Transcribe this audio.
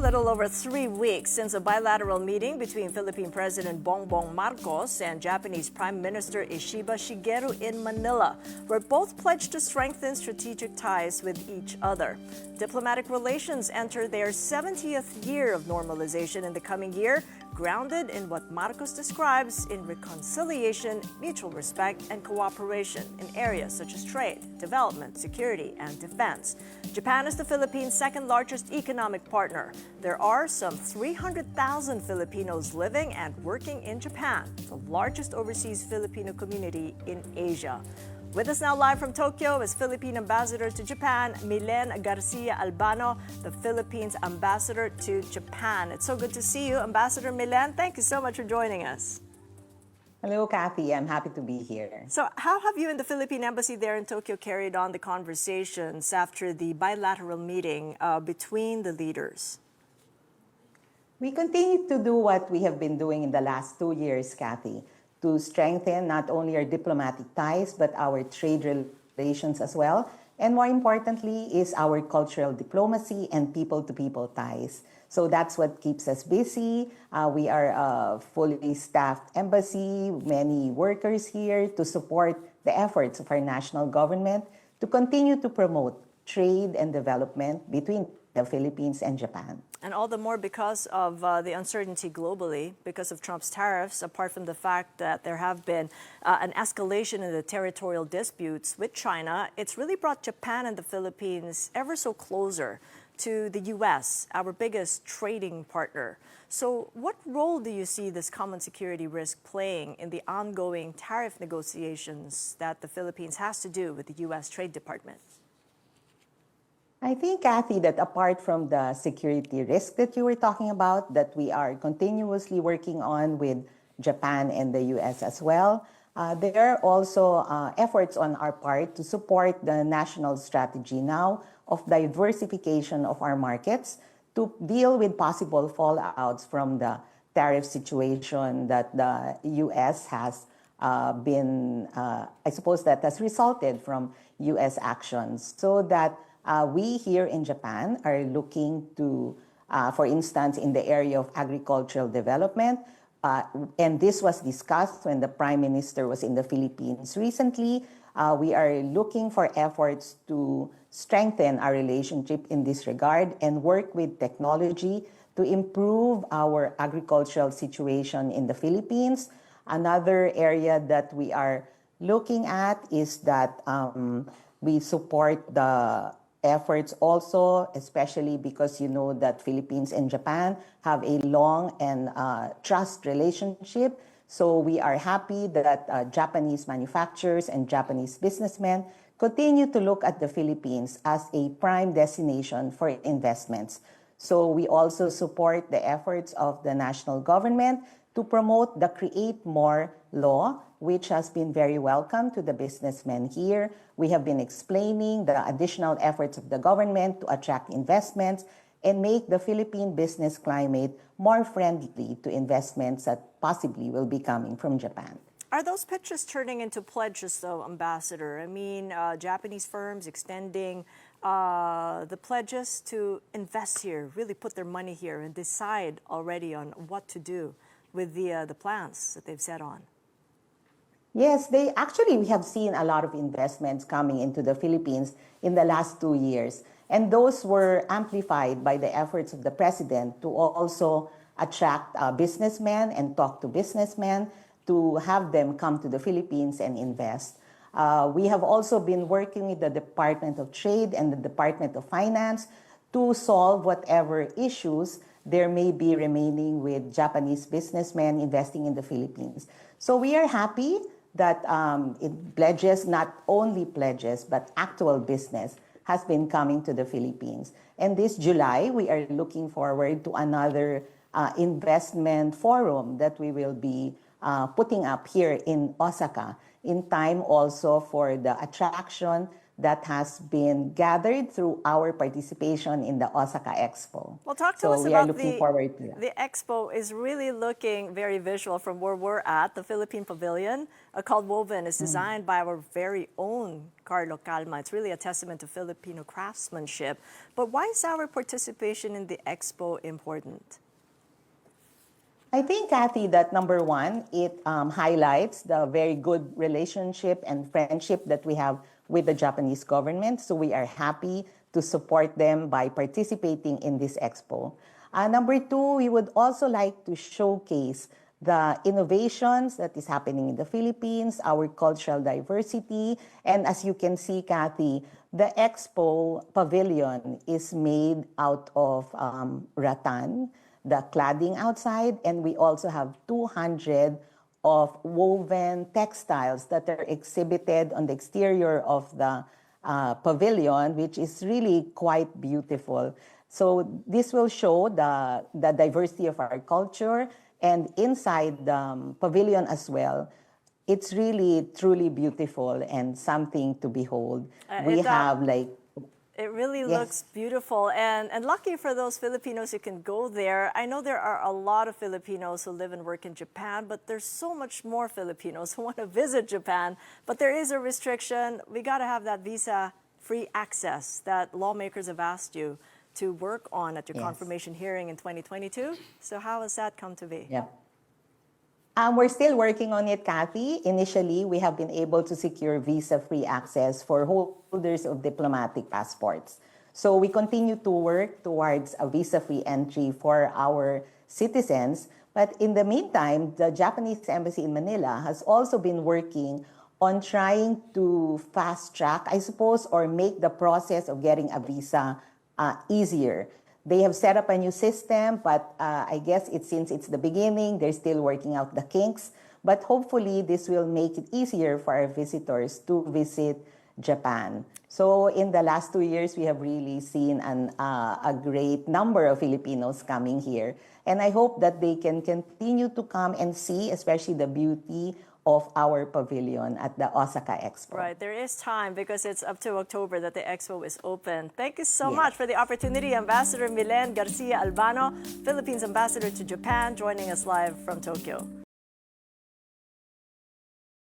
little over 3 weeks since a bilateral meeting between Philippine President Bongbong Marcos and Japanese Prime Minister Ishiba Shigeru in Manila, where both pledged to strengthen strategic ties with each other. Diplomatic relations enter their 70th year of normalization in the coming year, grounded in what Marcos describes in reconciliation, mutual respect, and cooperation in areas such as trade, development, security, and defense. Japan is the Philippines' second largest economic partner. There are some 300,000 Filipinos living and working in Japan, the largest overseas Filipino community in Asia. With us now live from Tokyo is Philippine Ambassador to Japan, Mylene Garcia-Albano, the Philippines Ambassador to Japan. It's so good to see you, Ambassador Mylene. Thank you so much for joining us. Hello, Kathy. I'm happy to be here. So how have you and the Philippine Embassy there in Tokyo carried on the conversations after the bilateral meeting between the leaders? We continue to do what we have been doing in the last 2 years, Kathy, to strengthen not only our diplomatic ties, but our trade relations as well. And more importantly is our cultural diplomacy and people-to-people ties. So that's what keeps us busy. We are a fully staffed embassy, many workers here to support the efforts of our national government to continue to promote trade and development between the Philippines and Japan. And all the more because of the uncertainty globally, because of Trump's tariffs, apart from the fact that there have been an escalation in the territorial disputes with China, it's really brought Japan and the Philippines ever so closer to the U.S., our biggest trading partner. So what role do you see this common security risk playing in the ongoing tariff negotiations that the Philippines has to do with the U.S. Trade Department? I think, Kathy, that apart from the security risk that you were talking about, that we are continuously working on with Japan and the U.S. as well, there are also efforts on our part to support the national strategy now of diversification of our markets to deal with possible fallouts from the tariff situation that the U.S. has been, I suppose that has resulted from U.S. actions, so that we here in Japan are looking to, for instance, in the area of agricultural development, and this was discussed when the Prime Minister was in the Philippines recently. We are looking for efforts to strengthen our relationship in this regard and work with technology to improve our agricultural situation in the Philippines. Another area that we are looking at is that we support the efforts also, especially because you know that Philippines and Japan have a long and trust relationship. So we are happy that Japanese manufacturers and Japanese businessmen continue to look at the Philippines as a prime destination for investments. So we also support the efforts of the national government to promote the Create More law, which has been very welcome to the businessmen here. We have been explaining the additional efforts of the government to attract investments and make the Philippine business climate more friendly to investments that possibly will be coming from Japan. Are those pitches turning into pledges, though, Ambassador? I mean, Japanese firms extending the pledges to invest here, really put their money here and decide already on what to do with the plans that they've set on. Yes, we have seen a lot of investments coming into the Philippines in the last 2 years. And those were amplified by the efforts of the president to also attract businessmen and talk to businessmen to have them come to the Philippines and invest. We have also been working with the Department of Trade and the Department of Finance to solve whatever issues there may be remaining with Japanese businessmen investing in the Philippines. So we are happy that it pledges, not only pledges, but actual business has been coming to the Philippines. And this July, we are looking forward to another investment forum that we will be putting up here in Osaka, in time also for the attraction that has been gathered through our participation in the Osaka Expo. Well, talk to So us we are about looking forward to that. the expo is really looking very visual from where we're at. The Philippine Pavilion, called Woven, is designed by our very own Carlo Calma. It's really a testament to Filipino craftsmanship. But why is our participation in the expo important? I think, Kathy, that number one, it highlights the very good relationship and friendship that we have with the Japanese government. So we are happy to support them by participating in this expo. Number two, we would also like to showcase the innovations that is happening in the Philippines, our cultural diversity. And as you can see, Kathy, the expo pavilion is made out of rattan, the cladding outside, and we also have 200 of woven textiles that are exhibited on the exterior of the pavilion, which is really quite beautiful. So this will show the diversity of our culture, and inside the pavilion as well, it's really truly beautiful and something to behold. We have like it really Yes. looks beautiful, and lucky for those Filipinos who can go there. I know there are a lot of Filipinos who live and work in Japan, but there's so much more Filipinos who want to visit Japan. But there is a restriction. We got to have that visa-free access that lawmakers have asked you to work on at your Yes. confirmation hearing in 2022. So how has that come to be? Yeah. We're still working on it, Kathy. Initially, we have been able to secure visa-free access for holders of diplomatic passports. So we continue to work towards a visa-free entry for our citizens. But in the meantime, the Japanese Embassy in Manila has also been working on trying to fast-track, I suppose, or make the process of getting a visa easier. They have set up a new system, but I guess since it's the beginning, they're still working out the kinks. But hopefully, this will make it easier for our visitors to visit Japan. So in the last 2 years, we have really seen a great number of Filipinos coming here. And I hope that they can continue to come and see, especially the beauty of our pavilion at the Osaka Expo. Right, there is time because it's up to October that the expo is open. Thank you so Yes. much for the opportunity, Ambassador Mylene Garcia-Albano, Philippines Ambassador to Japan, joining us live from Tokyo.